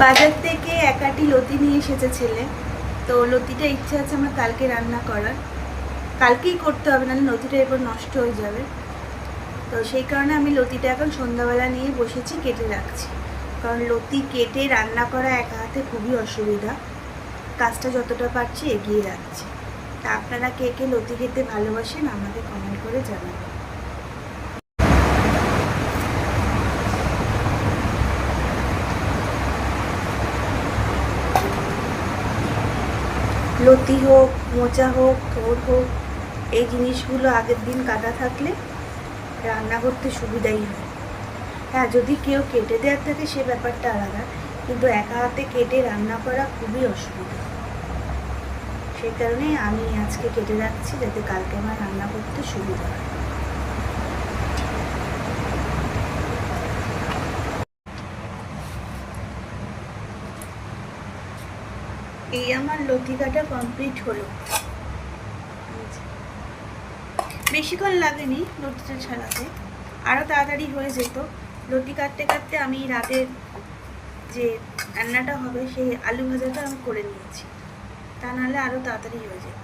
বাজার থেকে এক আটি লতি নিয়ে এসেছে ছেলে। তো লতিটা ইচ্ছে আছে আমার কালকে রান্না করার, কালকেই করতে হবে, নাহলে লতিটা এরপর নষ্ট হয়ে যাবে। তো সেই কারণে আমি লতিটা এখন সন্ধ্যাবেলা নিয়ে বসেছি, কেটে রাখছি। কারণ লতি কেটে রান্না করা একা হাতে খুবই অসুবিধা, কাজটা যতটা পারছি এগিয়ে রাখছি। তা আপনারা কে কে লতি খেতে ভালোবাসেন আমাকে কমেন্ট করে জানাবেন। লতি হোক, মোচা হোক, থোর হোক, এই জিনিসগুলো আগের দিন কাটা থাকলে রান্না করতে সুবিধাই হয়। হ্যাঁ, যদি কেউ কেটে দেওয়ার থাকে সে ব্যাপারটা আলাদা, কিন্তু একা হাতে কেটে রান্না করা খুবই অসুবিধা। সেই কারণে আমি আজকে কেটে রাখছি, যাতে কালকে আমার রান্না করতে সুবিধা হয়। এই আমার লতি কাটা কমপ্লিট হলো। বেশিক্ষণ লাগেনি লতিটা ছাড়াতে, আরও তাড়াতাড়ি হয়ে যেত। লতি কাটতে কাটতে আমি রাতের যে রান্নাটা হবে সেই আলু ভাজাটা আমি করে নিয়েছি, তা নাহলে আরও তাড়াতাড়ি হয়ে যেত।